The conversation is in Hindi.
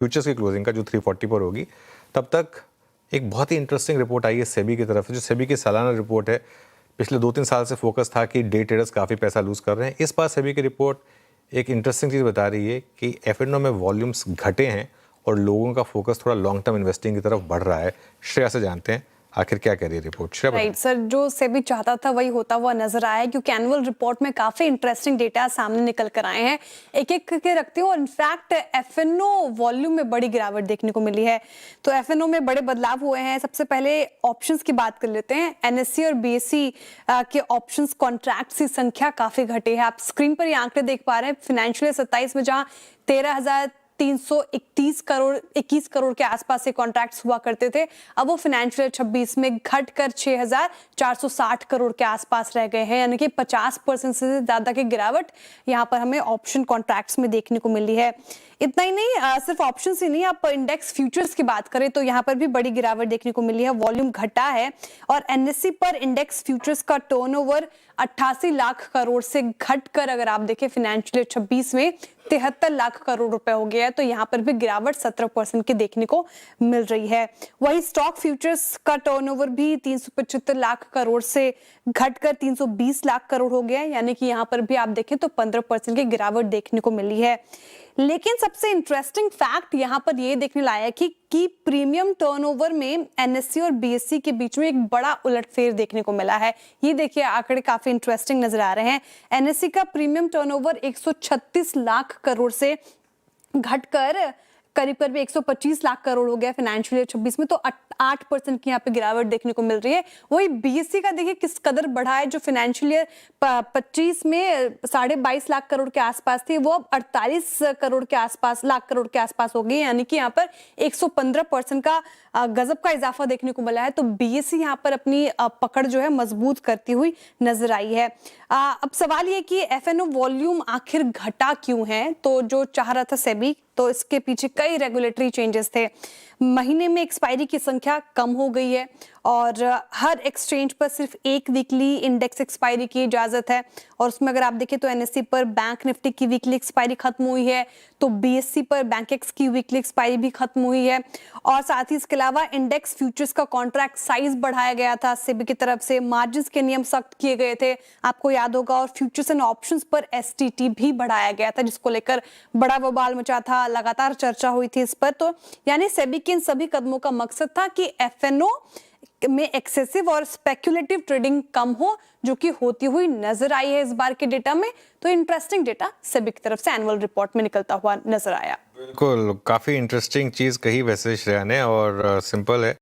फ्यूचर्स की क्लोजिंग का जो 340 पर होगी, तब तक एक बहुत ही इंटरेस्टिंग रिपोर्ट आई है सेबी की तरफ से। जो सेबी की सालाना रिपोर्ट है, पिछले 2-3 साल से फोकस था कि डे ट्रेडर्स काफ़ी पैसा लूज़ कर रहे हैं। इस बार सेबी की रिपोर्ट एक इंटरेस्टिंग चीज़ बता रही है कि एफ में वॉल्यूम्स घटे हैं और लोगों का फोकस थोड़ा लॉन्ग टर्म इन्वेस्टिंग की तरफ बढ़ रहा है। श्रेया से जानते हैं आखिर क्या कह रही है रिपोर्ट। श्रेया, राइट सर, जो सेबी चाहता था वही होता हुआ नजर आया, क्योंकि एनुअल रिपोर्ट में काफी इंटरेस्टिंग डेटा सामने निकल कर आए हैं। एक एक करके रखती हूँ। और इनफैक्ट एफएनओ वॉल्यूम में बड़ी गिरावट देखने को मिली है। तो एफएनओ में बड़े बदलाव हुए हैं। सबसे पहले ऑप्शंस की बात कर लेते हैं। एनएससी और बीएससी के ऑप्शंस कॉन्ट्रैक्ट्स की संख्या काफी घटी है। आप स्क्रीन पर ये आंकड़े देख पा रहे हैं। फाइनेंशियल 27 में जहां 13,331 करोड़ 21 करोड़ के आसपास से कॉन्ट्रैक्ट्स हुआ करते थे, अब वो फाइनेंशियल 26 में घटकर 6,460 करोड़ के आसपास रह गए हैं। यानी कि 50% से ज्यादा की गिरावट यहाँ पर हमें ऑप्शन कॉन्ट्रैक्ट्स में देखने को मिली है। इतना ही नहीं, सिर्फ ऑप्शंस ही नहीं, आप इंडेक्स फ्यूचर्स की बात करें तो यहाँ पर भी बड़ी गिरावट देखने को मिली है। वॉल्यूम घटा है और एनएससी पर इंडेक्स फ्यूचर्स का टर्नओवर 88 लाख करोड़ से घटकर अगर आप देखें फाइनेंशियल 26 में 73 लाख करोड़ रुपए हो गया है। तो यहाँ पर भी गिरावट 17% की देखने को मिल रही है। वही स्टॉक फ्यूचर्स का टर्नओवर भी 375 लाख करोड़ से घटकर 320 लाख करोड़ हो गया है। यानी कि यहाँ पर भी आप देखें तो 15% की गिरावट देखने को मिली है। लेकिन सबसे इंटरेस्टिंग फैक्ट यहाँ पर ये देखने लायक कि प्रीमियम टर्नओवर में एनएससी और बीएससी के बीच में एक बड़ा उलटफेर देखने को मिला है। ये देखिए, आंकड़े काफी इंटरेस्टिंग नजर आ रहे हैं। एनएससी का प्रीमियम टर्नओवर 136 लाख करोड़ से घटकर करीब करीब 125 लाख करोड़ हो गया फाइनेंशियल ईयर 26 में। तो 8% की यहाँ पे गिरावट देखने को मिल रही है। वही बीएससी का देखिए किस कदर बढ़ा है। जो फाइनेंशियल ईयर 25 में 22.5 लाख करोड़ के आसपास थी, वो अब 48 करोड़ के आसपास लाख करोड़ के आसपास हो गई। यानी कि यहाँ पर 115% का गजब का इजाफा देखने को मिला है। तो बीएससी यहाँ पर अपनी पकड़ जो है मजबूत करती हुई नजर आई है। अब सवाल ये कि एफएनओ वॉल्यूम आखिर घटा क्यों है? तो जो चाह रहा था सेबी, तो इसके पीछे कई रेगुलेटरी चेंजेस थे। महीने में एक्सपायरी की संख्या कम हो गई है और हर एक्सचेंज पर सिर्फ एक वीकली इंडेक्स एक्सपायरी की इजाजत है। और उसमें अगर आप देखें तो एनएससी पर बैंक निफ्टी की वीकली एक्सपायरी खत्म हुई है, तो बीएससी पर बैंकेक्स की वीकली एक्सपायरी भी खत्म हुई है। और साथ ही इसके अलावा इंडेक्स फ्यूचर्स का कॉन्ट्रैक्ट साइज बढ़ाया गया था सेबी की तरफ से। मार्जिन के नियम सख्त किए गए थे, आपको याद होगा। और फ्यूचर्स एंड ऑप्शंस पर एसटीटी भी बढ़ाया गया था, जिसको लेकर बड़ा बवाल मचा था, लगातार चर्चा हुई थी इस पर। तो यानी सेबी के इन सभी कदमों का मकसद था कि एफएनओ में एक्सेसिव और स्पेक्युलेटिव ट्रेडिंग कम हो, जो कि होती हुई नजर आई है इस बार के डेटा में। तो इंटरेस्टिंग डेटा सेबी की तरफ से एनुअल रिपोर्ट में निकलता हुआ नजर आया। बिल्कुल, काफ़ी इंटरेस्टिंग चीज़ कही वैसे श्रेया ने, और सिंपल है।